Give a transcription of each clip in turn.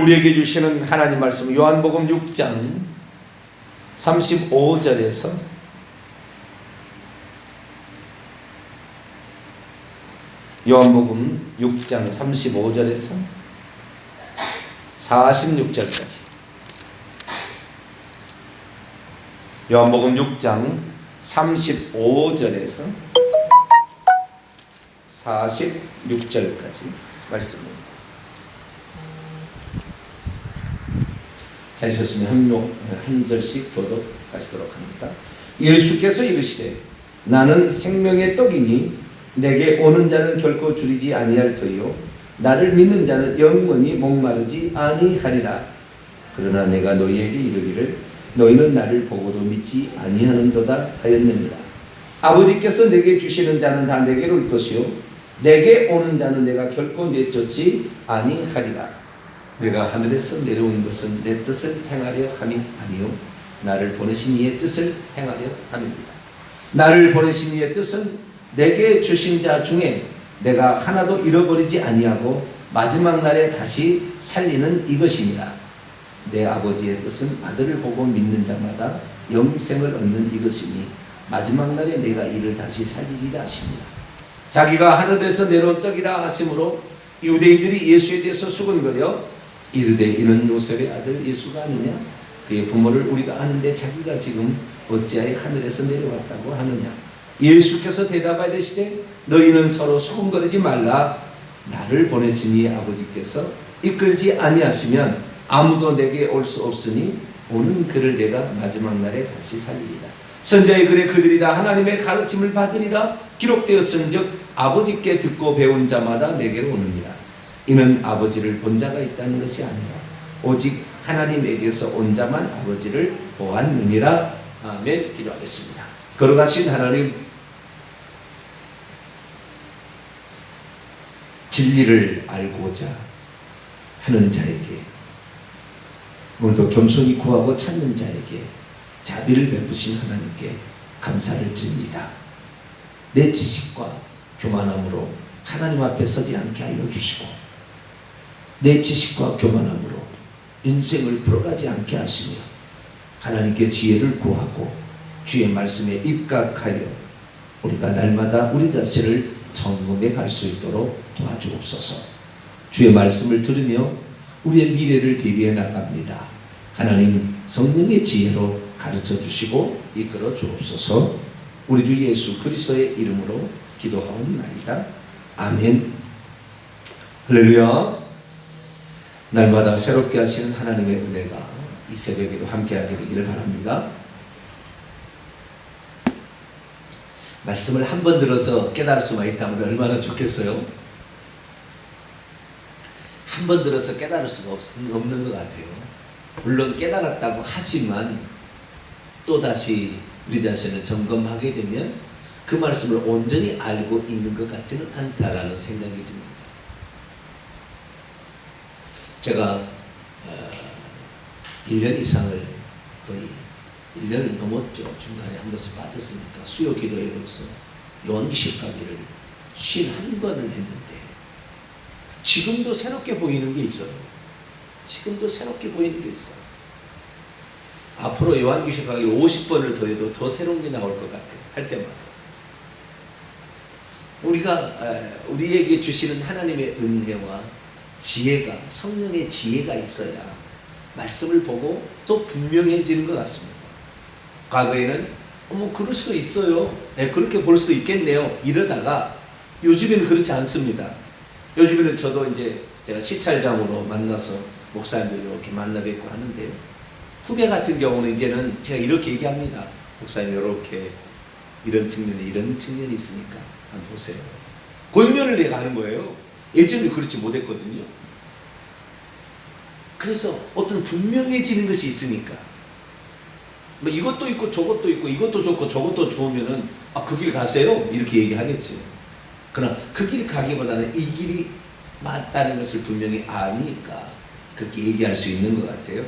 우리에게 주시는 하나님 말씀 요한복음 6장 35절에서 요한복음 6장 35절에서 46절까지 요한복음 6장 35절에서 46절까지 말씀입니다. 찾으셨으면 한 절씩 교독하시도록 합니다. 예수께서 이르시되 나는 생명의 떡이니 내게 오는 자는 결코 줄이지 아니할 터이요 나를 믿는 자는 영원히 목마르지 아니하리라. 그러나 내가 너희에게 이르기를 너희는 나를 보고도 믿지 아니하는도다 하였느니라. 아버지께서 내게 주시는 자는 다 내게로 올 것이요 내게 오는 자는 내가 결코 내쫓지 아니하리라. 내가 하늘에서 내려온 것은 내 뜻을 행하려 함이 아니요 나를 보내신 이의 뜻을 행하려 함입니다. 나를 보내신 이의 뜻은 내게 주신 자 중에 내가 하나도 잃어버리지 아니하고 마지막 날에 다시 살리는 이것이니라. 내 아버지의 뜻은 아들을 보고 믿는 자마다 영생을 얻는 이것이니 마지막 날에 내가 이를 다시 살리리라 하십니다. 자기가 하늘에서 내려온 떡이라 하심으로 유대인들이 예수에 대해서 수군거려 이르되 이는 요셉의 아들 예수가 아니냐? 그의 부모를 우리가 아는데 자기가 지금 어찌하여 하늘에서 내려왔다고 하느냐? 예수께서 대답하여 이르시되 너희는 서로 수군거리지 말라. 나를 보내시니 아버지께서 이끌지 아니하시면 아무도 내게 올 수 없으니 오는 그를 내가 마지막 날에 다시 살리리라. 선자의 글에 그들이 다 하나님의 가르침을 받으리라 기록되었은즉 아버지께 듣고 배운 자마다 내게로 오느니라. 이는 아버지를 본 자가 있다는 것이 아니라 오직 하나님에게서 온 자만 아버지를 보았느니라. 아멘. 기도하겠습니다. 걸어가신 하나님, 진리를 알고자 하는 자에게 오늘도 겸손히 구하고 찾는 자에게 자비를 베푸신 하나님께 감사를 드립니다. 내 지식과 교만함으로 하나님 앞에 서지 않게 하여 주시고 내 지식과 교만함으로 인생을 풀어가지 않게 하시며 하나님께 지혜를 구하고 주의 말씀에 입각하여 우리가 날마다 우리 자신을 점검해 갈 수 있도록 도와주옵소서. 주의 말씀을 들으며 우리의 미래를 대비해 나갑니다. 하나님 성령의 지혜로 가르쳐 주시고 이끌어 주옵소서. 우리 주 예수 그리스도의 이름으로 기도하옵나이다. 아멘. 할렐루야. 날마다 새롭게 하시는 하나님의 은혜가 이 새벽에도 함께하게 되기를 바랍니다. 말씀을 한 번 들어서 깨달을 수만 있다면 얼마나 좋겠어요? 한 번 들어서 깨달을 수가 없는 것 같아요. 물론 깨달았다고 하지만 또다시 우리 자신을 점검하게 되면 그 말씀을 온전히 알고 있는 것 같지는 않다라는 생각이 듭니다. 제가 1년 이상을 거의 1년을 넘었죠. 중간에 한 번씩 빠졌으니까 수요 기도회로서 요한계시록 강의를 51번을 했는데 지금도 새롭게 보이는 게 있어요. 지금도 새롭게 보이는 게 있어요. 앞으로 요한계시록 강의를 50번을 더 해도 더 새로운 게 나올 것 같아요. 할 때마다. 우리에게 주시는 하나님의 은혜와 지혜가, 성령의 지혜가 있어야 말씀을 보고 또 분명해지는 것 같습니다. 과거에는 그럴 수도 있어요. 그렇게 볼 수도 있겠네요. 이러다가 요즘에는 그렇지 않습니다. 요즘에는 저도 이제 제가 시찰장으로 만나서 목사님들 이렇게 만나 뵙고 하는데요. 후배 같은 경우는 이제는 제가 이렇게 얘기합니다. 목사님 이렇게 이런 측면이 있으니까 한번 보세요. 권면을 내가 하는 거예요. 예전에 그렇지 못했거든요. 그래서 어떤 분명해지는 것이 있으니까 이것도 있고 저것도 있고 이것도 좋고 저것도 좋으면은 그 길 가세요 이렇게 얘기하겠죠. 그러나 그 길 가기보다는 이 길이 맞다는 것을 분명히 아니까 그렇게 얘기할 수 있는 것 같아요.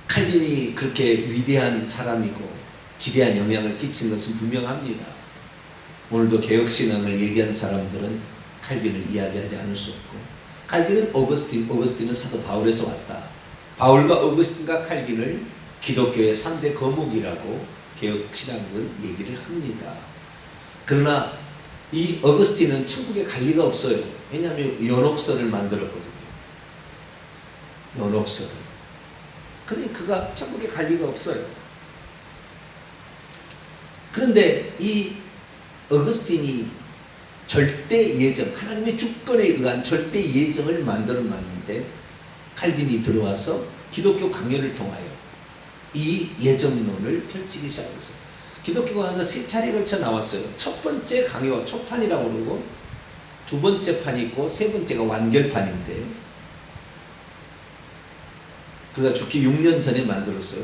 칼빈이 그렇게 위대한 사람이고 지대한 영향을 끼친 것은 분명합니다. 오늘도 개혁신앙을 얘기한 사람들은 칼빈을 이야기하지 않을 수 없고 칼빈은 어거스틴, 어거스틴은 사도 바울에서 왔다. 바울과 어거스틴과 칼빈을 기독교의 3대 거목이라고 개혁신학은 얘기를 합니다. 그러나 이 어거스틴은 천국에 갈 리가 없어요. 왜냐하면 연옥서를 만들었거든요. 연옥서를. 그러니 그가 천국에 갈 리가 없어요. 그런데 이 어거스틴이 절대 예정, 하나님의 주권에 의한 절대 예정을 만들어놨는데 칼빈이 들어와서 기독교 강요를 통하여 이 예정론을 펼치기 시작했어요. 기독교 강요가 3차례에 걸쳐 나왔어요. 첫 번째 강요, 초판이라고 그러고 두 번째 판이 있고 세 번째가 완결판인데 그가 죽기 6년 전에 만들었어요.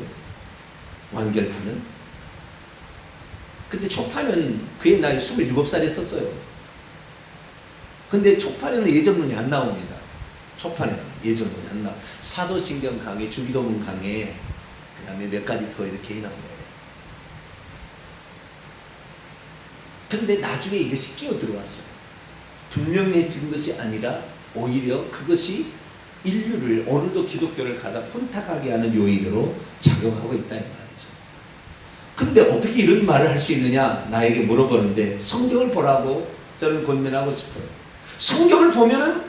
완결판은. 근데 초판은 그의 나이 27살에 썼어요. 근데 초판에는 예정론이 안 나옵니다. 초판에는 예정론이 안 나와. 사도신경 강의, 주기도문 강의, 그 다음에 몇 가지 더 이렇게 해놓은 거예요. 그런데 나중에 이것이 끼어 들어왔어요. 분명해진 것이 아니라 오히려 그것이 인류를, 오늘도 기독교를 가장 혼탁하게 하는 요인으로 작용하고 있다 이 말이죠. 그런데 어떻게 이런 말을 할 수 있느냐 나에게 물어보는데 성경을 보라고 저는 권면하고 싶어요. 성경을 보면은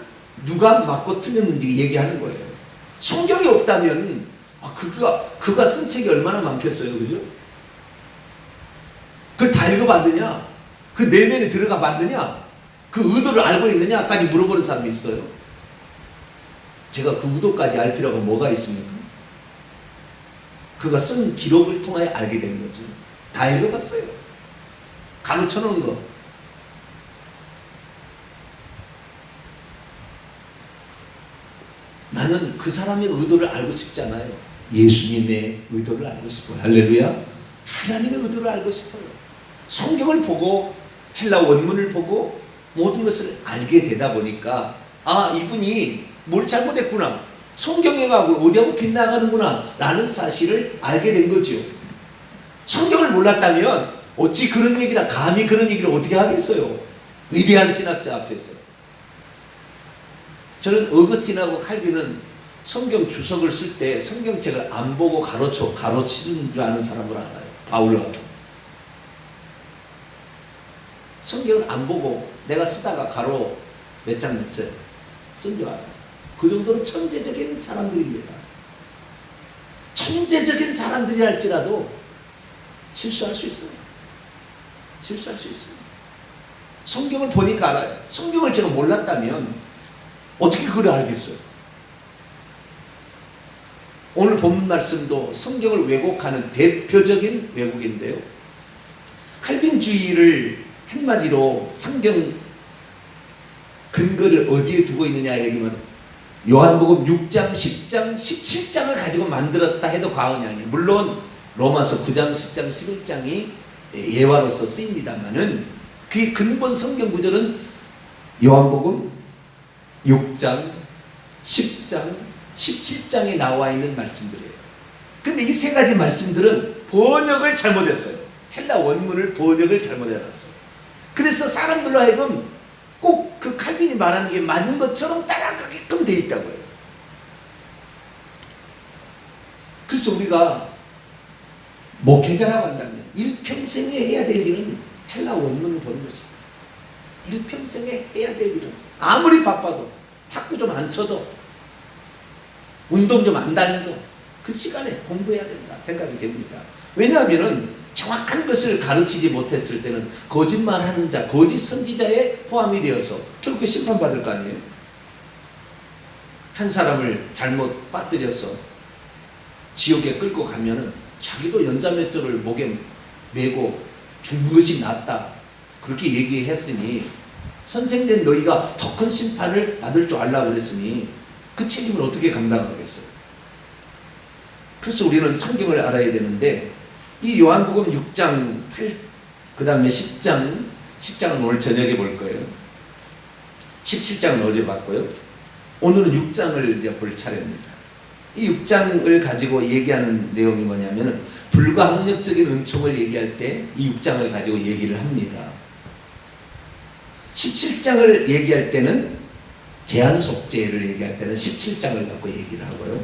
누가 맞고 틀렸는지 얘기하는 거예요. 성경이 없다면 그가 쓴 책이 얼마나 많겠어요, 그죠? 그걸 다 읽어봤느냐? 그 내면에 들어가 봤느냐? 그 의도를 알고 있느냐까지 물어보는 사람이 있어요. 제가 그 의도까지 알 필요가 뭐가 있습니까? 그가 쓴 기록을 통하여 알게 된 거죠. 다 읽어봤어요. 가르쳐 놓은 거. 나는 그 사람의 의도를 알고 싶잖아요. 예수님의 의도를 알고 싶어요. 할렐루야. 하나님의 의도를 알고 싶어요. 성경을 보고 헬라 원문을 보고 모든 것을 알게 되다 보니까 이분이 뭘 잘못했구나. 성경에 가고 어디하고 빗나가는구나 라는 사실을 알게 된 거죠. 성경을 몰랐다면 어찌 그런 얘기를, 감히 그런 얘기를 어떻게 하겠어요. 위대한 신학자 앞에서. 저는 어거스틴하고 칼빈은 성경 주석을 쓸 때 성경책을 안 보고 가로치는 줄 아는 사람으로 알아요. 바울하고. 성경을 안 보고 내가 쓰다가 가로 몇 장 몇 절 쓴 줄 알아요. 그 정도로 천재적인 사람들입니다. 천재적인 사람들이 할지라도 실수할 수 있어요. 실수할 수 있습니다. 성경을 보니까 알아요. 성경을 제가 몰랐다면 어떻게 그걸 알겠어요? 오늘 본 말씀도 성경을 왜곡하는 대표적인 왜곡인데요. 칼빈주의를 한마디로 성경 근거를 어디에 두고 있느냐 얘기면 요한복음 6장, 10장, 17장을 가지고 만들었다 해도 과언이 아니에요. 물론 로마서 9장, 10장, 11장이 예화로서 쓰입니다만은 그 근본 성경 구절은 요한복음 6장, 10장, 17장에 나와 있는 말씀들이에요. 근데 이 세 가지 말씀들은 번역을 잘못했어요. 헬라 원문을 번역을 잘못해놨어요. 그래서 사람들로 하여금 꼭 그 칼빈이 말하는 게 맞는 것처럼 따라가게끔 돼 있다고요. 그래서 우리가 목회자라고 한다면 일평생에 해야 될 일은 헬라 원문을 보는 것이다. 일평생에 해야 될 일은 아무리 바빠도 탁구 좀 안 쳐도 운동 좀 안 다녀도 그 시간에 공부해야 된다 생각이 됩니다. 왜냐하면 정확한 것을 가르치지 못했을 때는 거짓말하는 자, 거짓 선지자에 포함이 되어서 결국에 심판받을 거 아니에요. 한 사람을 잘못 빠뜨려서 지옥에 끌고 가면은 자기도 연자맷돌을 목에 메고 죽는 것이 낫다 그렇게 얘기했으니 선생된 너희가 더 큰 심판을 받을 줄 알라 그랬으니 그 책임을 어떻게 감당하겠어요? 그래서 우리는 성경을 알아야 되는데 이 요한복음 6장 8, 그 다음에 10장은 오늘 저녁에 볼 거예요. 17장은 어제 봤고요. 오늘은 6장을 이제 볼 차례입니다. 이 6장을 가지고 얘기하는 내용이 뭐냐면은 불가항력적인 은총을 얘기할 때 이 6장을 가지고 얘기를 합니다. 17장을 얘기할 때는 제한 속죄를 얘기할 때는 17장을 갖고 얘기를 하고요.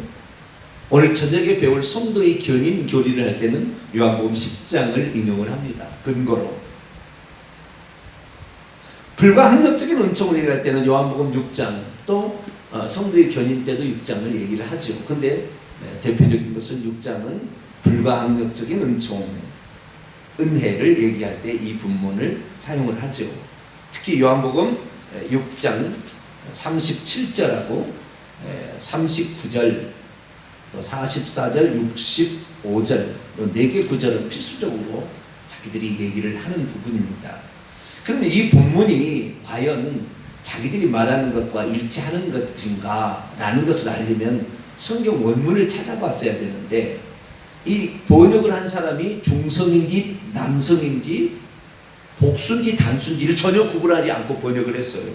오늘 저녁에 배울 성도의 견인 교리를 할 때는 요한복음 10장을 인용을 합니다. 근거로. 불가항력적인 은총을 얘기할 때는 요한복음 6장, 또 성도의 견인 때도 6장을 얘기를 하죠. 근데 대표적인 것은 6장은 불가항력적인 은총, 은혜를 얘기할 때 이 분문을 사용을 하죠. 특히 요한복음 6장 37절하고 39절, 또 44절, 65절, 이 4개 구절은 필수적으로 자기들이 얘기를 하는 부분입니다. 그러면 이 본문이 과연 자기들이 말하는 것과 일치하는 것인가 라는 것을 알려면 성경 원문을 찾아봤어야 되는데, 이 번역을 한 사람이 중성인지 남성인지 복수인지 단수인지를 전혀 구분하지 않고 번역을 했어요.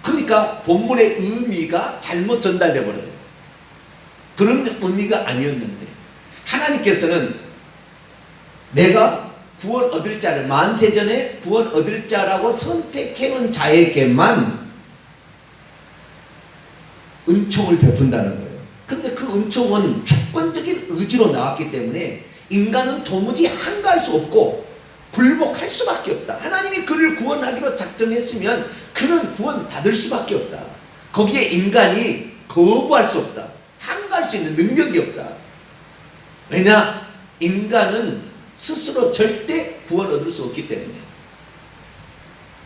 그러니까 본문의 의미가 잘못 전달돼 버려요. 그런 의미가 아니었는데, 하나님께서는 내가 구원 얻을 자를, 만세전에 구원 얻을 자라고 선택해놓은 자에게만 은총을 베푼다는 거예요. 그런데 그 은총은 주권적인 의지로 나왔기 때문에 인간은 도무지 한가할 수 없고 굴복할 수밖에 없다. 하나님이 그를 구원하기로 작정했으면 그는 구원 받을 수밖에 없다. 거기에 인간이 거부할 수 없다. 한가할 수 있는 능력이 없다. 왜냐? 인간은 스스로 절대 구원 얻을 수 없기 때문에,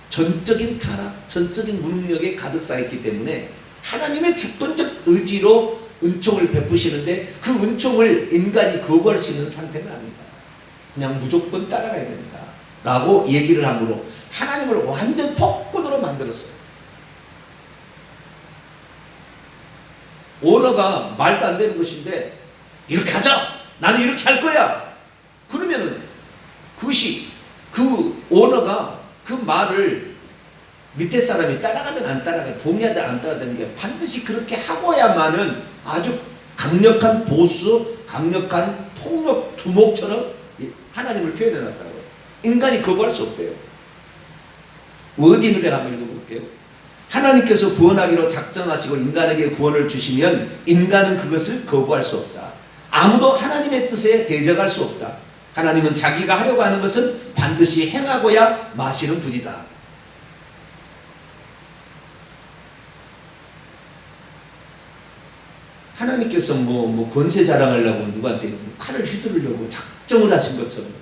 전적인 타락, 전적인 무능력에 가득 쌓였기 때문에 하나님의 주권적 의지로 은총을 베푸시는데, 그 은총을 인간이 거부할 수 있는 상태는 아니다. 그냥 무조건 따라가야 된다 라고 얘기를 함으로 하나님을 완전 폭군으로 만들었어요. 오너가 말도 안 되는 것인데 이렇게 하자, 나는 이렇게 할 거야, 그러면은 그것이, 그 오너가 그 말을 밑에 사람이 따라가든 안 따라가든, 동의하든 안 따라가든 게 반드시 그렇게 하고야만은 아주 강력한 보수, 강력한 폭력 두목처럼 하나님을 표현해 놨다고요. 인간이 거부할 수 없대요. 워딩을 한번 읽어볼게요. 하나님께서 구원하기로 작정하시고 인간에게 구원을 주시면 인간은 그것을 거부할 수 없다. 아무도 하나님의 뜻에 대적할 수 없다. 하나님은 자기가 하려고 하는 것은 반드시 행하고야 마시는 분이다. 하나님께서 뭐 권세 자랑하려고 누구한테 칼을 휘두르려고 작정을 하신 것처럼,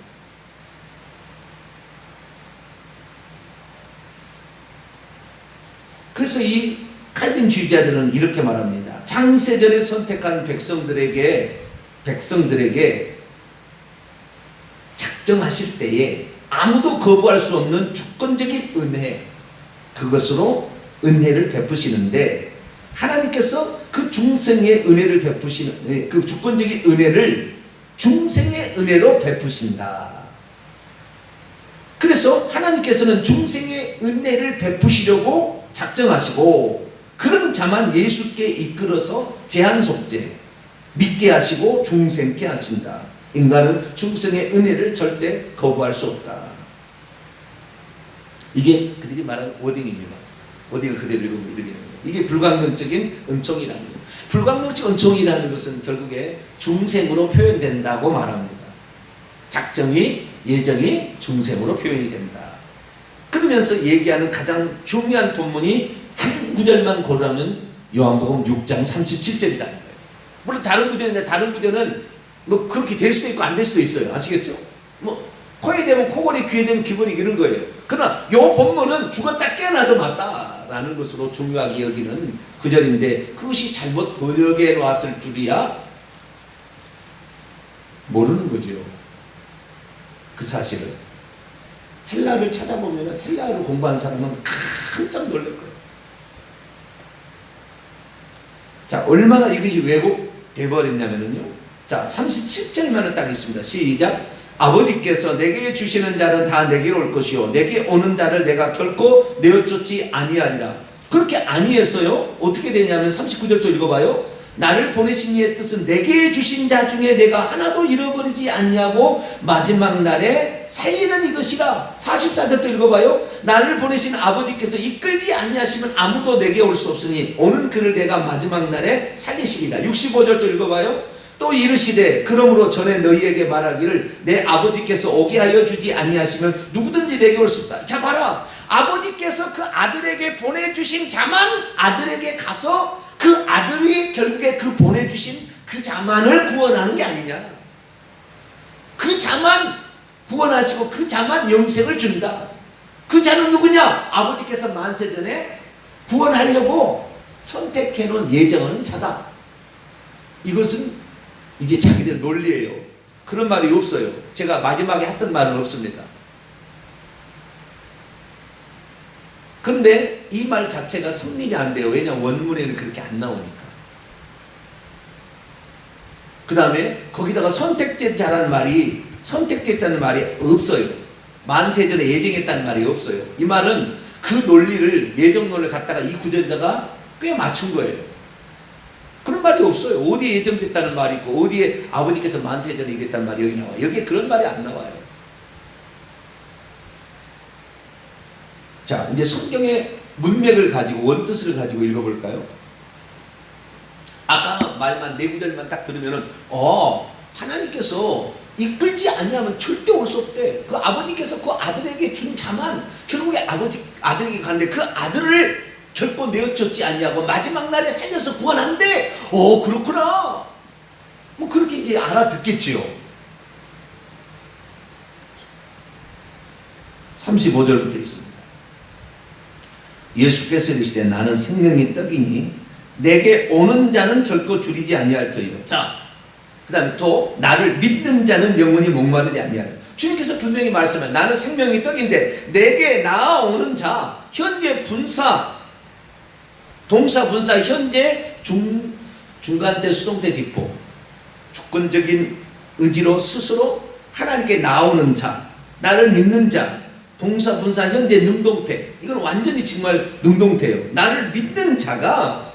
그래서 이 칼빈주의자들은 이렇게 말합니다. 창세전에 선택한 백성들에게 작정하실 때에 아무도 거부할 수 없는 주권적인 은혜, 그것으로 은혜를 베푸시는데, 하나님께서 그 중생의 은혜를 베푸시는, 그 주권적인 은혜를 중생의 은혜로 베푸신다. 그래서 하나님께서는 중생의 은혜를 베푸시려고 작정하시고, 그런 자만 예수께 이끌어서 제한 속죄 믿게 하시고 중생케 하신다. 인간은 중생의 은혜를 절대 거부할 수 없다. 이게 그들이 말하는 워딩입니다. 워딩을 그대로 읽으면 이렇게 됩니다. 이게 불가항력적인 은총이라는 거예요. 불가항력적 은총이라는 것은 결국에 중생으로 표현된다고 말합니다. 작정이, 예정이 중생으로 표현이 된다. 그러면서 얘기하는 가장 중요한 본문이 한 구절만 고르면 요한복음 6장 37절이라는 거예요. 물론 다른 구절인데, 다른 구절은 뭐 그렇게 될 수도 있고 안 될 수도 있어요. 아시겠죠? 뭐 코에 대면 코걸이, 귀에 대면 귀걸이, 이런 거예요. 그러나 요 본문은 죽었다 깨어나도 맞다라는 것으로 중요하게 여기는 구절인데, 그것이 잘못 번역해 놨을 줄이야 모르는 거죠. 그 사실을 헬라어를 찾아보면, 헬라어를 공부한 사람은 깜짝 놀랄 거예요. 자, 얼마나 이것이 왜곡돼 버렸냐면요. 자, 37절만은 딱 있습니다. 시작. 아버지께서 내게 주시는 자는 다 내게로 올 것이요 내게 오는 자를 내가 결코 내어쫓지 아니하리라. 그렇게 아니했어요. 어떻게 되냐면 39절 또 읽어봐요. 나를 보내신 이의 뜻은 내게 주신 자 중에 내가 하나도 잃어버리지 않냐고 마지막 날에 살리는 이것이라. 44절도 읽어봐요. 나를 보내신 아버지께서 이끌지 아니하시면 아무도 내게 올 수 없으니 오는 그를 내가 마지막 날에 살리시리라. 65절도 읽어봐요. 또 이르시되 그러므로 전에 너희에게 말하기를 내 아버지께서 오게 하여 주지 아니하시면 누구든지 내게 올 수 없다. 자 봐라, 아버지께서 그 아들에게 보내주신 자만 아들에게 가서 그 아들이 결국에 그 보내주신 그 자만을 구원하는 게 아니냐. 그 자만 구원하시고 그 자만 영생을 준다. 그 자는 누구냐? 아버지께서 만세전에 구원하려고 선택해놓은 예정하는 자다. 이것은 이제 자기들 논리예요. 그런 말이 없어요. 제가 마지막에 했던 말은 없습니다. 그런데 이 말 자체가 성립이 안 돼요. 왜냐하면 원문에는 그렇게 안 나오니까. 그 다음에 거기다가 선택됐다는 말이 없어요. 만세전에 예정했다는 말이 없어요. 이 말은 그 논리를, 예정론을 갖다가 이 구절에다가 꽤 맞춘 거예요. 그런 말이 없어요. 어디에 예정됐다는 말이 있고 어디에 아버지께서 만세전에 얘기했다는 말이 여기 나와요. 여기에 그런 말이 안 나와요. 자, 이제 성경의 문맥을 가지고, 원뜻을 가지고 읽어볼까요? 아까 말만 네 구절만 딱 들으면은 하나님께서 이끌지 아니하면 절대 올 수 없대. 그 아버지께서 그 아들에게 준 자만 결국에 아들에게 갔는데 그 아들을 결코 내어쫓지 아니하고 마지막 날에 살려서 구원한대. 그렇구나. 뭐 그렇게 이제 알아듣겠지요. 35절부터 있습니다. 예수께서 이르시되 나는 생명의 떡이니 내게 오는 자는 결코 줄이지 아니할 터이요. 자, 그 다음에 또 나를 믿는 자는 영원히 목마르지 아니하리라. 주님께서 분명히 말씀하세요. 나는 생명의 떡인데 내게 나아오는 자, 현재 분사, 동사 분사 현재 중간대 수동태 뒷보, 주권적인 의지로 스스로 하나님께 나오는 자, 나를 믿는 자, 동사 분사 현재 능동태, 이건 완전히 정말 능동태예요. 나를 믿는 자가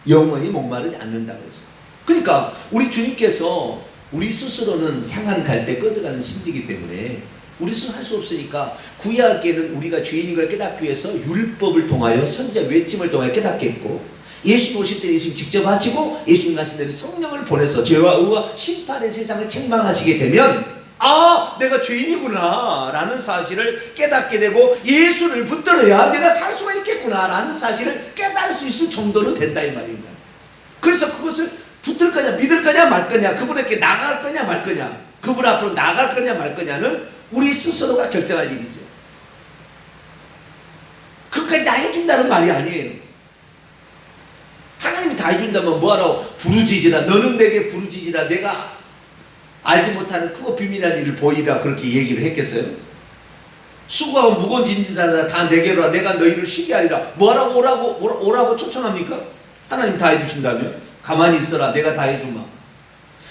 영원히 목마르지 않는다고 했어요. 그러니까 우리 주님께서 우리 스스로는 상한 갈대 꺼져가는 심지이기 때문에 우리 스스로 할 수 없으니까 구약에는 우리가 죄인인 걸 깨닫기 위해서 율법을 통하여 선지자 외침을 통하여 깨닫게 했고, 예수님 오실 때 예수님 직접 하시고 예수님 가신 데는 성령을 보내서 죄와 의와 심판의 세상을 책망하시게 되면 내가 죄인이구나 라는 사실을 깨닫게 되고 예수를 붙들어야 내가 살 수가 있겠구나 라는 사실을 깨달을 수 있을 정도로 된다 이 말입니다. 그래서 그것을 붙들 거냐 믿을 거냐 말 거냐, 그분에게 나갈 거냐 말 거냐, 그분 앞으로 나갈 거냐 말 거냐는 우리 스스로가 결정할 일이죠. 그까지 다 해준다는 말이 아니에요. 하나님이 다 해준다면 뭐하라고 부르짖으라, 너는 내게 부르짖으라, 내가 알지 못하는 크고 비밀한 일을 보이라 그렇게 얘기를 했겠어요? 수고하고 무거운 짐지다 다 내게로 와, 내가 너희를 쉬게 하리라. 뭐라고 오라고 초청합니까? 하나님 다 해주신다면 가만히 있어라, 내가 다 해주마.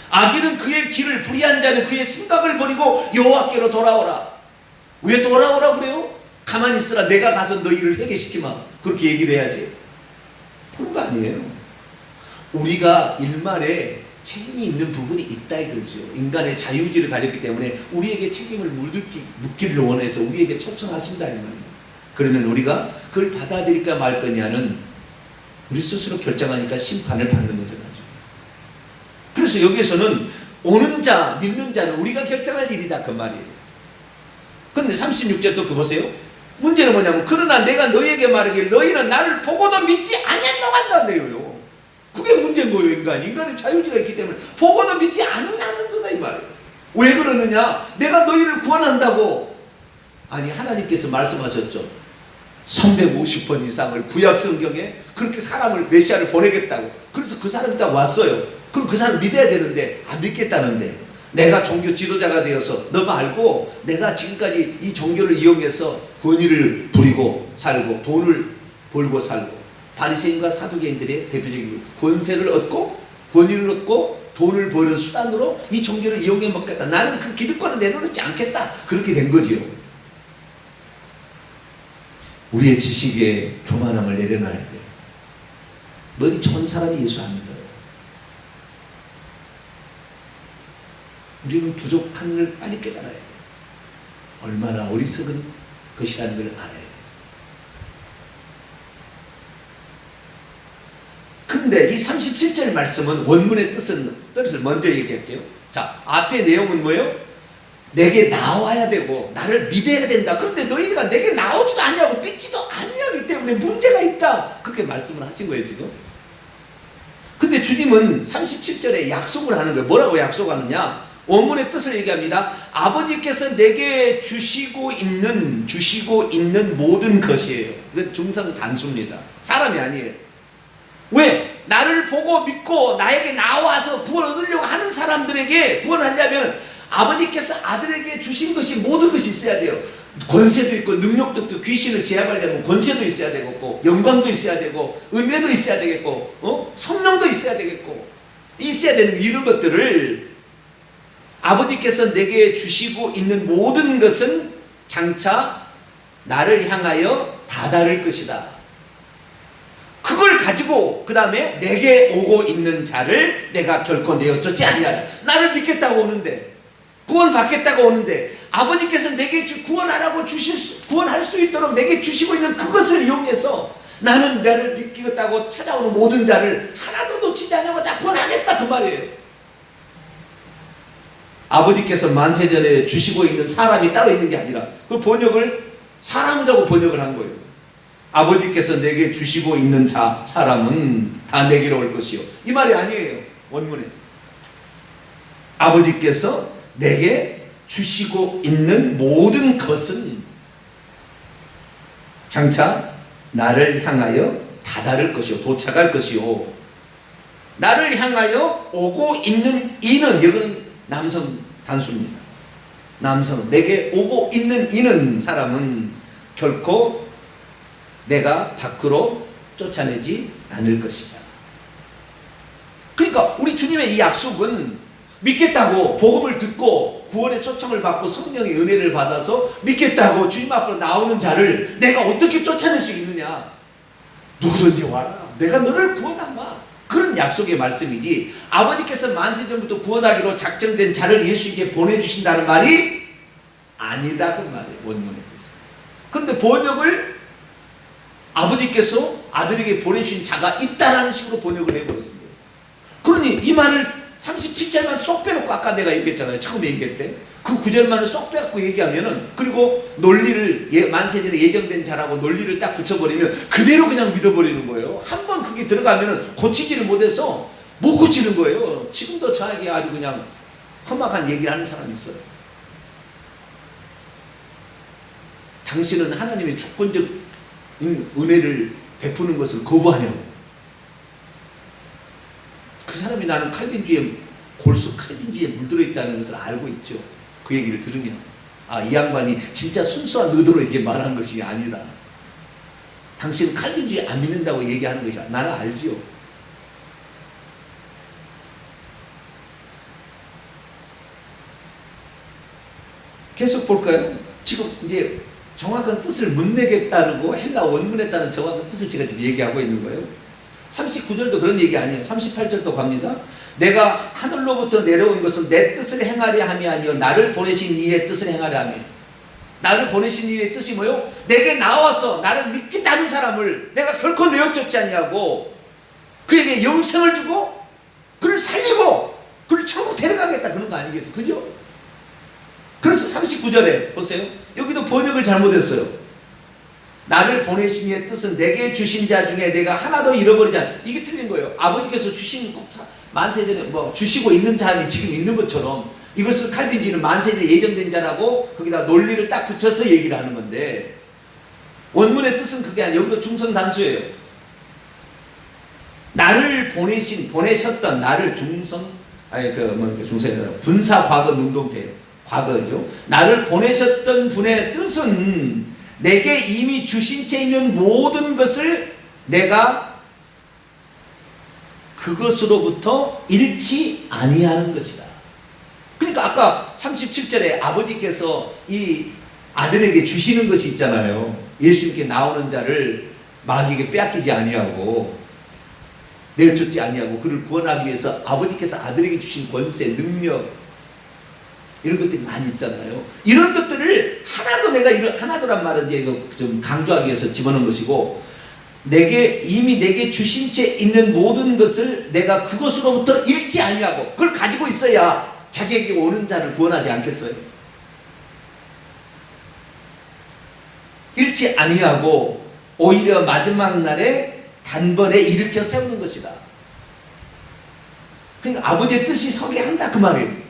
악인은 그의 길을, 불의한 자는 그의 생각을 버리고 여호와께로 돌아오라. 왜 돌아오라 그래요? 가만히 있어라, 내가 가서 너희를 회개시키마. 그렇게 얘기를 해야지. 그런 거 아니에요. 우리가 일말에 책임이 있는 부분이 있다 이거죠. 인간의 자유의지를 가졌기 때문에 우리에게 책임을 묻기를 원해서 우리에게 초청하신다 이 말이에요. 그러면 우리가 그걸 받아들일까 말 거냐는 우리 스스로 결정하니까 심판을 받는 거죠. 나중에. 그래서 여기에서는 오는 자, 믿는 자는 우리가 결정할 일이다 그 말이에요. 그런데 36절 또 보세요. 문제는 뭐냐면 그러나 내가 너희에게 말하기를 너희는 나를 보고도 믿지 아니한다고 한다네요. 그게 문제인 거예요. 인간의 자유의지가 있기 때문에 보고도 믿지 않는다 이 말이에요. 왜 그러느냐? 내가 너희를 구원한다고. 아니, 하나님께서 말씀하셨죠. 350번 이상을 구약 성경에 그렇게 사람을, 메시아를 보내겠다고. 그래서 그 사람이 딱 왔어요. 그럼 그 사람 믿어야 되는데 안 믿겠다는데, 내가 종교 지도자가 되어서 너 말고 내가 지금까지 이 종교를 이용해서 권위를 부리고 살고 돈을 벌고 살고, 바리새인과 사두개인들의 대표적인 권세를 얻고 권위를 얻고 돈을 버는 수단으로 이 종교를 이용해 먹겠다. 나는 그 기득권을 내놓지 않겠다. 그렇게 된 거지요. 우리의 지식에 교만함을 내려놔야 돼. 어디 좋은 사람이 예수 안 믿어요. 우리는 부족한 걸 빨리 깨달아야 돼. 얼마나 어리석은 것이라는 걸 알아야 돼. 근데 이 37절 말씀은 원문의 뜻을 먼저 얘기할게요. 자, 앞에 내용은 뭐예요? 내게 나와야 되고 나를 믿어야 된다. 그런데 너희가 내게 나오지도 않냐고 믿지도 않냐기 때문에 문제가 있다. 그렇게 말씀을 하신 거예요 지금. 근데 주님은 37절에 약속을 하는 거예요. 뭐라고 약속하느냐? 원문의 뜻을 얘기합니다. 아버지께서 내게 주시고 있는 모든 것이에요. 이건 중성 단수입니다. 사람이 아니에요. 왜? 나를 보고 믿고 나에게 나와서 구원 얻으려고 하는 사람들에게 구원하려면 아버지께서 아들에게 주신 것이 모든 것이 있어야 돼요. 권세도 있고 능력도 있고 귀신을 제압하려면 권세도 있어야 되겠고 영광도 있어야 되고 은혜도 있어야 되겠고 성령도 있어야 되겠고 있어야 되는 이런 것들을 아버지께서 내게 주시고 있는 모든 것은 장차 나를 향하여 다다를 것이다. 그걸 가지고 그 다음에 내게 오고 있는 자를 내가 결코 내어쫓지 아니하라. 나를 믿겠다고 오는데 구원 받겠다고 오는데 아버지께서 내게 구원하라고 구원할 수 있도록 내게 주시고 있는 그것을 이용해서 나는 나를 믿겠다고 찾아오는 모든 자를 하나도 놓치지 않냐고 다 구원하겠다 그 말이에요. 아버지께서 만세전에 주시고 있는 사람이 따로 있는 게 아니라 그 번역을 사람이라고 번역을 한 거예요. 아버지께서 내게 주시고 있는 사람은 다 내게로 올 것이요. 이 말이 아니에요. 원문에 아버지께서 내게 주시고 있는 모든 것은 장차 나를 향하여 다다를 것이요 도착할 것이요. 나를 향하여 오고 있는 이는 여기는 남성 단수입니다. 남성 내게 오고 있는 이는 사람은 결코 내가 밖으로 쫓아내지 않을 것이다. 그러니까 우리 주님의 이 약속은 믿겠다고 복음을 듣고 구원의 초청을 받고 성령의 은혜를 받아서 믿겠다고 주님 앞으로 나오는 자를 내가 어떻게 쫓아낼 수 있느냐. 누구든지 와라. 내가 너를 구원한다. 그런 약속의 말씀이지 아버지께서 만세전부터 구원하기로 작정된 자를 예수에게 보내주신다는 말이 아니다 그 말이에요. 원문의 뜻은. 그런데 번역을 아버지께서 아들에게 보내주신 자가 있다라는 식으로 번역을 해버렸습니다. 그러니 이 말을 37절만 쏙 빼놓고 아까 내가 얘기했잖아요. 처음에 얘기할 때 그 구절만을 쏙 빼갖고 얘기하면은 그리고 논리를 만세전에 예정된 자라고 논리를 딱 붙여버리면 그대로 그냥 믿어버리는 거예요. 한번 그게 들어가면은 고치지를 못해서 못 고치는 거예요. 지금도 저에게 아주 그냥 험악한 얘기를 하는 사람이 있어요. 당신은 하나님의 주권적 은혜를 베푸는 것을 거부하냐고. 그 사람이 나는 칼빈주의에 골수 칼빈주의에 물들어 있다는 것을 알고 있죠. 그 얘기를 들으면 이 양반이 진짜 순수한 의도로 이게 말한 것이 아니다. 당신은 칼빈주의 안 믿는다고 얘기하는 것이 나는 알지요. 계속 볼까요? 지금 이제 정확한 뜻을 문맥에 따르고 헬라 원문에 따른 정확한 뜻을 제가 지금 얘기하고 있는 거예요. 39절도 그런 얘기 아니에요. 38절도 갑니다. 내가 하늘로부터 내려온 것은 내 뜻을 행하려 함이 아니요 나를 보내신 이의 뜻을 행하려 함이. 나를 보내신 이의 뜻이 뭐요? 내게 나와서 나를 믿겠다는 사람을 내가 결코 내어쫓지 않냐고 그에게 영생을 주고 그를 살리고 그를 천국 데려가겠다 그런 거 아니겠어요? 그죠? 그래서 39절에 보세요. 여기도 번역을 잘못했어요. 나를 보내신 이의 뜻은 내게 주신 자 중에 내가 하나도 잃어버리지 않아. 이게 틀린 거예요. 아버지께서 주신 만세전에 주시고 있는 자이 지금 있는 것처럼 이것을 칼빈주의는 만세전에 예정된 자라고 거기다 논리를 딱 붙여서 얘기를 하는 건데 원문의 뜻은 그게 아니에요. 여기도 중성 단수예요. 나를 보내셨던 나를 중성이 분사 과거 능동태예요. 과거죠. 나를 보내셨던 분의 뜻은 내게 이미 주신 채 있는 모든 것을 내가 그것으로부터 잃지 아니하는 것이다. 그러니까 아까 37절에 아버지께서 이 아들에게 주시는 것이 있잖아요. 예수님께 나오는 자를 마귀에게 빼앗기지 아니하고 내어쫓지 아니하고 그를 구원하기 위해서 아버지께서 아들에게 주신 권세, 능력 이런 것들이 많이 있잖아요. 이런 것들을 하나도 하나도란 말은 이제 이거 좀 강조하기 위해서 집어넣은 것이고, 이미 내게 주신 채 있는 모든 것을 내가 그것으로부터 잃지 아니하고 그걸 가지고 있어야 자기에게 오는 자를 구원하지 않겠어요? 잃지 아니하고 오히려 마지막 날에 단번에 일으켜 세우는 것이다. 그러니까 아버지의 뜻이 서게 한다 그 말이에요.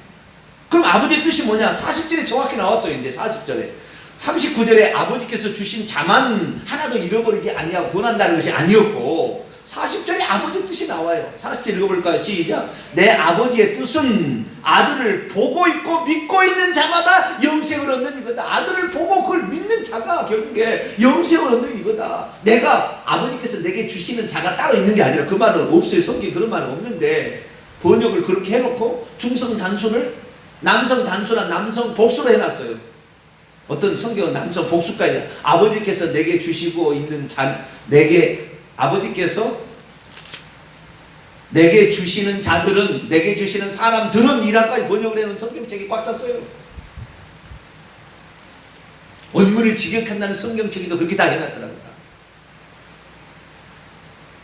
그럼 아버지의 뜻이 뭐냐? 40절에 정확히 나왔어요. 이제 40절에 39절에 아버지께서 주신 자만 하나도 잃어버리지 아니하고 구원한다는 것이 아니었고, 40절에 아버지의 뜻이 나와요. 40절 읽어볼까요? 시작. 내 아버지의 뜻은 아들을 보고 있고 믿고 있는 자마다 영생을 얻는 이거다. 아들을 보고 그걸 믿는 자가 결국에 영생을 얻는 이거다. 내가 아버지께서 내게 주시는 자가 따로 있는 게 아니라, 그 말은 없어요. 성경에 그런 말은 없는데 번역을 그렇게 해놓고 중성 단수를 남성 단수나 남성 복수로 해놨어요. 어떤 성경은 남성 복수까지, 아버지께서 내게 주시고 있는 아버지께서 내게 주시는 자들은, 내게 주시는 사람들은 이라까지 번역을 해놓은 성경책이 꽉 찼어요. 원문을 직역한다는 성경책에도 그렇게 다 해놨더라고요.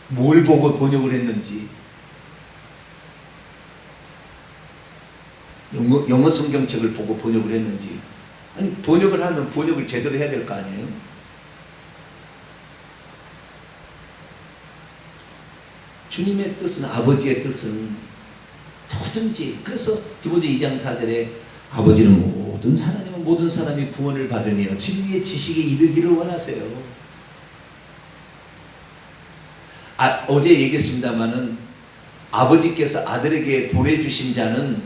뭘 보고 번역을 했는지. 영어 성경책을 보고 번역을 했는지. 아니, 번역을 하면 번역을 제대로 해야 될 거 아니에요? 주님의 뜻은, 아버지의 뜻은 누구든지, 그래서 디모데 2장 4절에 아버지는 모든 사람이 구원을 받으며 진리의 지식에 이르기를 원하세요. 어제 얘기했습니다마는 아버지께서 아들에게 보내주신 자는,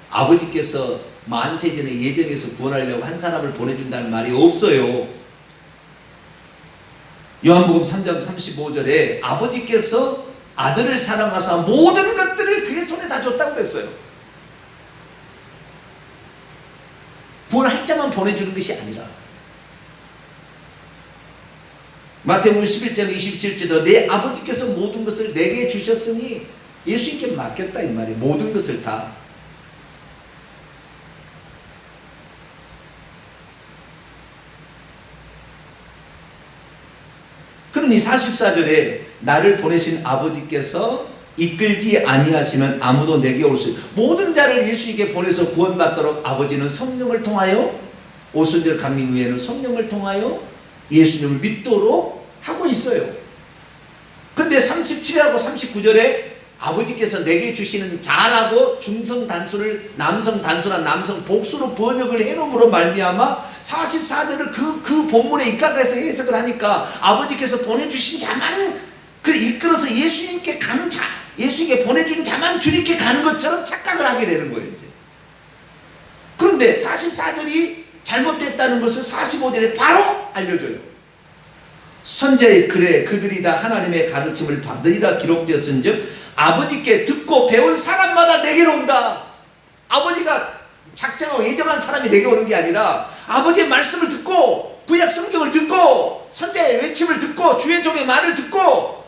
아버지께서 만세전에 예정에서 구원하려고 한 사람을 보내준다는 말이 없어요. 요한복음 3장 35절에 아버지께서 아들을 사랑하사 모든 것들을 그의 손에 다 줬다고 그랬어요. 구원할 자만 보내주는 것이 아니라, 마태복음 11장 27절도 내 아버지께서 모든 것을 내게 주셨으니 예수님께 맡겼다 이 말이에요. 모든 것을 다. 그러니 44절에 나를 보내신 아버지께서 이끌지 아니하시면 아무도 내게 올 수, 모든 자를 예수님께 보내서 구원받도록 아버지는 성령을 통하여, 오순절 강림 후에는 성령을 통하여 예수님을 믿도록 하고 있어요. 근데 37하고 39절에 아버지께서 내게 주시는 자라고 중성 단수를 남성 단수나 남성 복수로 번역을 해놓음으로 말미암아 44절을 그 본문에 입각해서 해석을 하니까 아버지께서 보내주신 자만 이끌어서 예수님께 가는 자, 예수님께 보내준 자만 주님께 가는 것처럼 착각을 하게 되는 거예요. 이제. 그런데 44절이 잘못됐다는 것을 45절에 바로 알려줘요. 선자의 글에 그들이 다 하나님의 가르침을 받으리라 기록되었은즉 아버지께 듣고 배운 사람마다 내게로 온다. 아버지가 작정하고 예정한 사람이 내게 오는 게 아니라 아버지의 말씀을 듣고 구약 성경을 듣고 선자의 외침을 듣고 주의 종의 말을 듣고,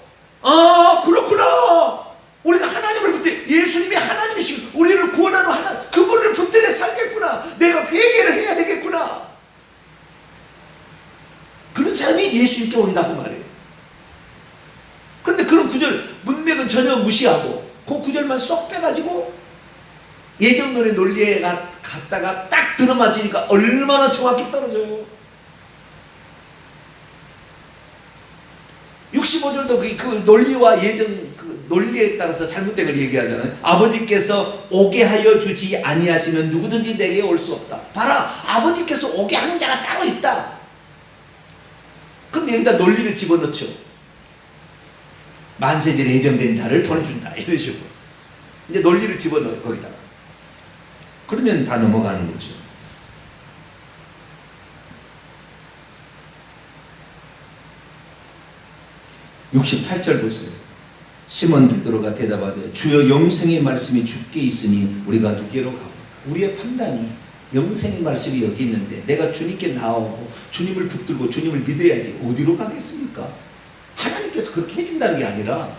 그렇구나, 우리가 하나님을 붙들, 예수님이 하나님이시고 우리를 구원하는 하나님, 그분을 붙들어 살겠구나, 내가 회개를 해야 되겠구나, 그런 사람이 예수님께 온다고 말해요. 근데 그런 구절 문맥은 전혀 무시하고 그 구절만 쏙 빼가지고 예정론의 논리에 갔다가 딱 들어맞으니까 얼마나 정확히 떨어져요. 65절도 그 논리와 그 논리에 따라서 잘못된 걸 얘기하잖아요. 아버지께서 오게 하여 주지 아니하시면 누구든지 내게 올 수 없다. 봐라, 아버지께서 오게 하는 자가 따로 있다. 그럼 여기다 논리를 집어넣죠. 만세전에 예정된 자를 보내준다, 이런 식으로 이제 논리를 집어넣어요 거기다가. 그러면 다 넘어가는 거죠. (68절) 보세요. 시몬 베드로가 대답하되 주여 영생의 말씀이 주께 있으니 우리가 누구로 가고. 우리의 판단이 영생의 말씀이 여기 있는데 내가 주님께 나오고 주님을 붙들고 주님을 믿어야지 어디로 가겠습니까? 하나님께서 그렇게 해준다는 게 아니라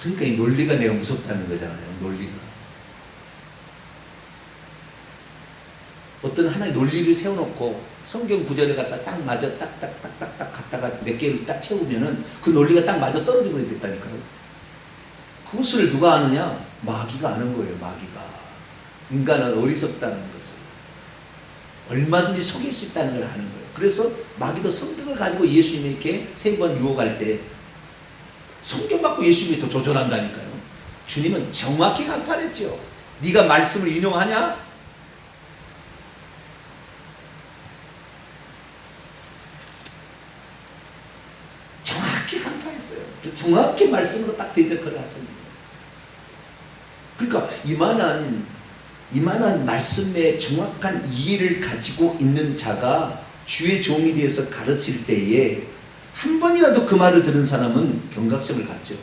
그러니까 이 논리가 내가 무섭다는 거잖아요. 논리가. 어떤 하나의 논리를 세워놓고 성경 구절을 갖다 딱 맞아 딱딱딱딱딱 갖다가 몇 개를 딱 채우면은 그 논리가 딱 맞아 떨어져 버리겠다니까요. 그것을 누가 아느냐? 마귀가 아는 거예요. 마귀가. 인간은 어리석다는 것을. 얼마든지 속일 수 있다는 걸 아는 거예요. 그래서 마귀도 성경을 가지고 예수님에게 세 번 유혹할 때 성경 갖고 예수님이 더 도전한다니까요. 주님은 정확히 간판했죠. 네가 말씀을 인용하냐? 정확히 간판했어요. 정확히 말씀으로 딱 대적을 하십니다. 그러니까 이만한 말씀의 정확한 이해를 가지고 있는 자가 주의 종이 되어서 가르칠 때에 한 번이라도 그 말을 들은 사람은 경각심을 갖죠.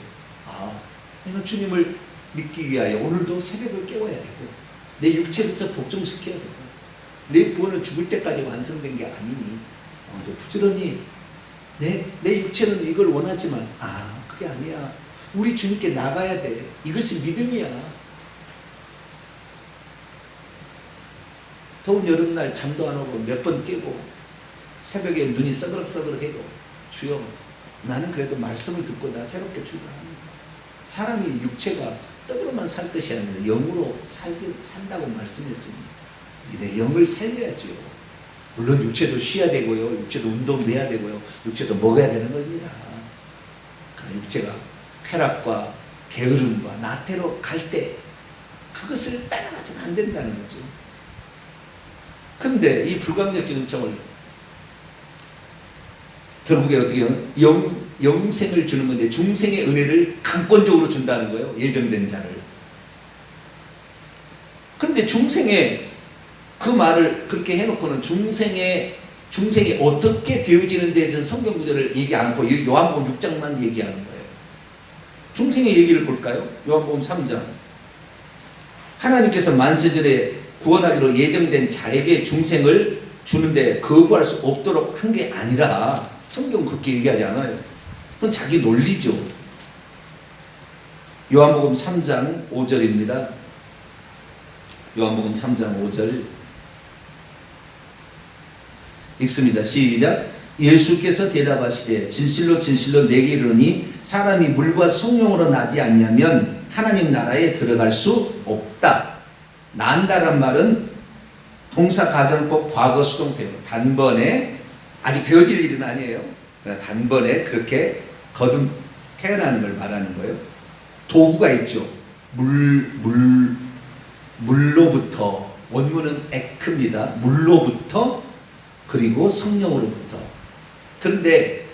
아, 내가 주님을 믿기 위하여 오늘도 새벽을 깨워야 되고 내 육체부터 복종시켜야 되고 내 구원은 죽을 때까지 완성된 게 아니니 오늘도 부지런히 내 육체는 이걸 원하지만 그게 아니야. 우리 주님께 나가야 돼. 이것이 믿음이야. 더운 여름날 잠도 안 오고 몇 번 깨고 새벽에 눈이 써그럭써그럭해도 주여 나는 그래도 말씀을 듣고 나 새롭게 출발합니다. 사람이 육체가 떡으로만 살 것이 아니라 영으로 산다고 말씀했습니다. 내 영을 살려야지요. 물론 육체도 쉬어야 되고요. 육체도 운동도 해야 되고요. 육체도 먹어야 되는 겁니다. 그러나 육체가 쾌락과 게으름과 나태로 갈 때 그것을 따라가서는 안 된다는 거죠. 근데 이 불가항력적 은총을 결국에 어떻게 하면 영생을 주는 건데 중생의 은혜를 강권적으로 준다는 거예요. 예정된 자를. 그런데 중생의 그 말을 그렇게 해놓고는 중생이 어떻게 되어지는 데에 대해서 성경 구절을 얘기 안 하고 요한복음 6장만 얘기하는 거예요. 중생의 얘기를 볼까요? 요한복음 3장. 하나님께서 만세전에 구원하기로 예정된 자에게 중생을 주는데 거부할 수 없도록 한 게 아니라 성경은 그렇게 얘기하지 않아요. 그건 자기 논리죠. 요한복음 3장 5절입니다. 요한복음 3장 5절 읽습니다. 시작. 예수께서 대답하시되 진실로 진실로 내게 이르노니 사람이 물과 성령으로 나지 아니하면 하나님 나라에 들어갈 수 없다. 난다란 말은 동사 가정법 과거 수동태로 단번에 아직 되어질 일은 아니에요. 그러나 단번에 그렇게 거듭 태어나는 걸 말하는 거예요. 도구가 있죠. 물로부터 원문은 에크입니다. 물로부터 그리고 성령으로부터. 그런데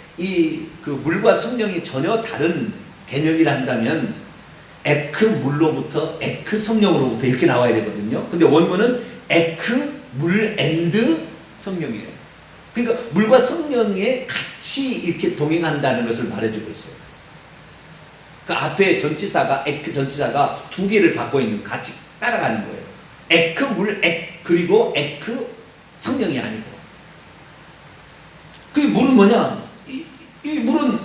그 물과 성령이 전혀 다른 개념이라 한다면 에크 물로부터 에크 성령으로부터 이렇게 나와야 되거든요. 근데 원문은 에크 물 앤드 성령이에요. 그러니까 물과 성령이 같이 이렇게 동행한다는 것을 말해주고 있어요. 그 앞에 전치사가 에크 전치사가 두 개를 받고 있는 같이 따라가는 거예요. 에크 물 그리고 에크 성령이 아니고. 그 물은 뭐냐? 이 물은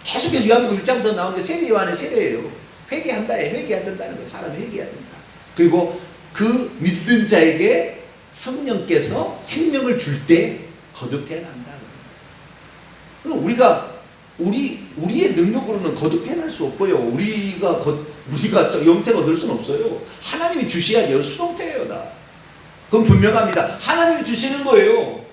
계속해서 요한복음 1장부터 나오는 게 세례 요한의 세례예요. 회개해야 된다는 거예요. 사람이 회개해야 된다. 그리고 그 믿는 자에게 성령께서 생명을 줄 때 거듭 태어난다. 그럼 우리의 능력으로는 거듭 태어날 수 없고요. 우리가 영생 얻을 수는 없어요. 하나님이 주셔야죠. 수동태예요, 다. 그건 분명합니다. 하나님이 주시는 거예요.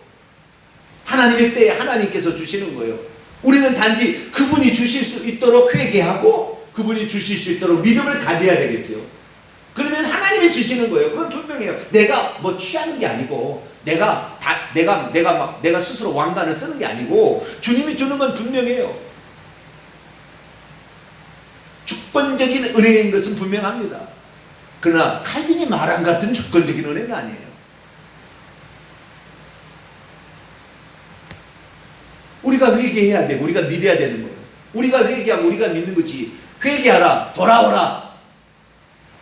하나님의 때에 하나님께서 주시는 거예요. 우리는 단지 그분이 주실 수 있도록 회개하고 그분이 주실 수 있도록 믿음을 가져야 되겠죠. 그러면 하나님이 주시는 거예요. 그건 분명해요. 내가 뭐 취하는 게 아니고 내가 스스로 왕관을 쓰는 게 아니고 주님이 주는 건 분명해요. 주권적인 은혜인 것은 분명합니다. 그러나 칼빈이 말한 같은 주권적인 은혜는 아니에요. 우리가 회개해야 되고 우리가 믿어야 되는 거예요. 우리가 회개하고 우리가 믿는 거지. 회개하라, 돌아오라,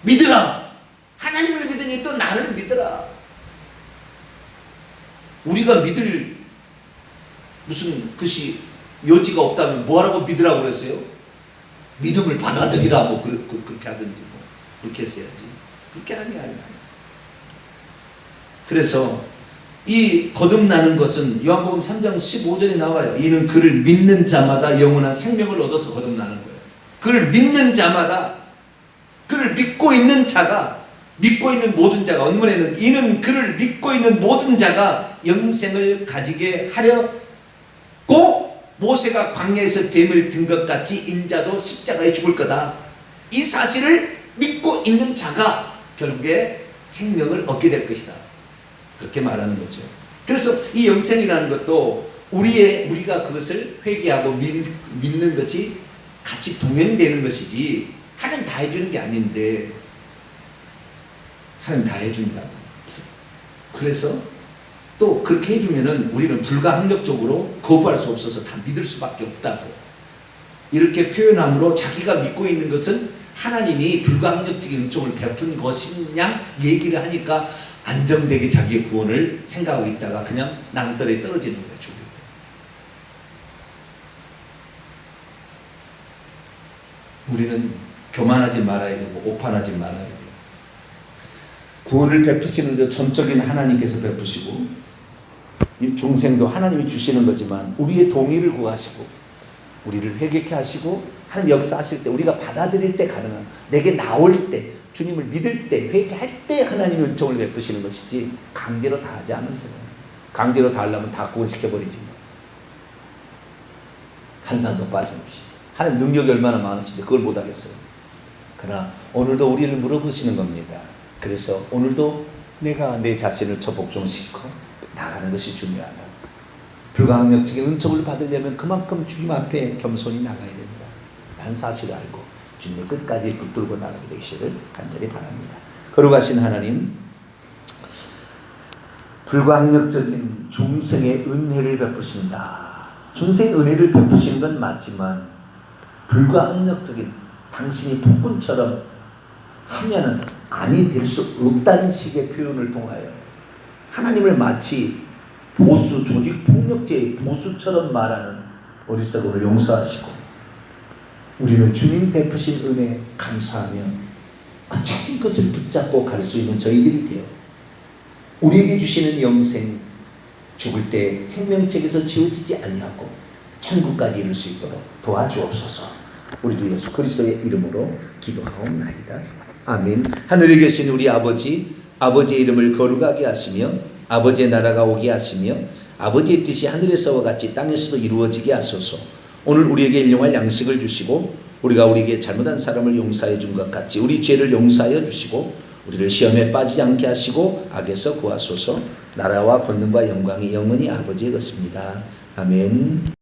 믿으라. 하나님을 믿으니 또 나를 믿으라. 우리가 믿을 무슨 것이 여지가 없다면 뭐하라고 믿으라고 그랬어요? 믿음을 받아들이라 뭐 그렇게 하든지 뭐 그렇게 했어야지. 그렇게 하는 게 아니야. 그래서 이 거듭나는 것은 요한복음 3장 15절에 나와요. 이는 그를 믿는 자마다 영원한 생명을 얻어서 거듭나는 거예요. 그를 믿는 자마다, 그를 믿고 있는 자가, 믿고 있는 모든 자가, 원문에는 이는 그를 믿고 있는 모든 자가 영생을 가지게 하려고 모세가 광야에서 뱀을 든 것 같이 인자도 십자가에 죽을 거다. 이 사실을 믿고 있는 자가 결국에 생명을 얻게 될 것이다. 그렇게 말하는 거죠. 그래서 이 영생이라는 것도 우리가 그것을 회개하고 믿는 것이 같이 동행되는 것이지 하나님 다 해주는 게 아닌데 하나님 다 해준다고. 그래서 또 그렇게 해주면은 우리는 불가항력적으로 거부할 수 없어서 다 믿을 수밖에 없다고 이렇게 표현함으로 자기가 믿고 있는 것은 하나님이 불가항력적인 은총을 베푼 것이냐 얘기를 하니까 안정되게 자기의 구원을 생각하고 있다가 그냥 낭떠러에 떨어지는 거예요. 죽을 때. 우리는 교만하지 말아야 되고 오판하지 말아야 돼요. 구원을 베푸시는 저 전적인 하나님께서 베푸시고 이 중생도 하나님이 주시는 거지만 우리의 동의를 구하시고 우리를 회개케 하시고 하나님 역사하실 때 우리가 받아들일 때 가능한 내게 나올 때 주님을 믿을 때 회개할 때 하나님의 은총을 베푸시는 것이지 강제로 다 하지 않으세요. 강제로 다 하려면 다 구원시켜버리지 뭐. 한 사람도 빠짐없이. 하나님 능력이 얼마나 많으신데 그걸 못하겠어요. 그러나 오늘도 우리를 물어보시는 겁니다. 그래서 오늘도 내가 내 자신을 처복종시키고 나가는 것이 중요하다. 불가항력적인 은총을 받으려면 그만큼 주님 앞에 겸손히 나가야 됩니다. 라는 사실을 알고 주님을 끝까지 붙들고 나가게 되시를 간절히 바랍니다. 거룩하신 하나님, 불가항력적인 중생의 은혜를 베푸신다. 중생의 은혜를 베푸시는 건 맞지만 불가항력적인 당신이 폭군처럼 하면은 아니 될 수 없다는 식의 표현을 통하여 하나님을 마치 보수, 조직 폭력제의 보수처럼 말하는 어리석음을 용서하시고 우리는 주님 베푸신 은혜 감사하며 그 찾은 것을 붙잡고 갈 수 있는 저희들이 되어 우리에게 주시는 영생 죽을 때 생명책에서 지워지지 아니하고 천국까지 이룰 수 있도록 도와주옵소서. 우리 주 예수 그리스도의 이름으로 기도하옵나이다. 아멘. 하늘에 계신 우리 아버지, 아버지의 이름을 거룩하게 하시며 아버지의 나라가 오게 하시며 아버지의 뜻이 하늘에서와 같이 땅에서도 이루어지게 하소서. 오늘 우리에게 일용할 양식을 주시고 우리가 우리에게 잘못한 사람을 용서해 준 것 같이 우리 죄를 용서하여 주시고 우리를 시험에 빠지지 않게 하시고 악에서 구하소서. 나라와 권능과 영광이 영원히 아버지의 것입니다. 아멘.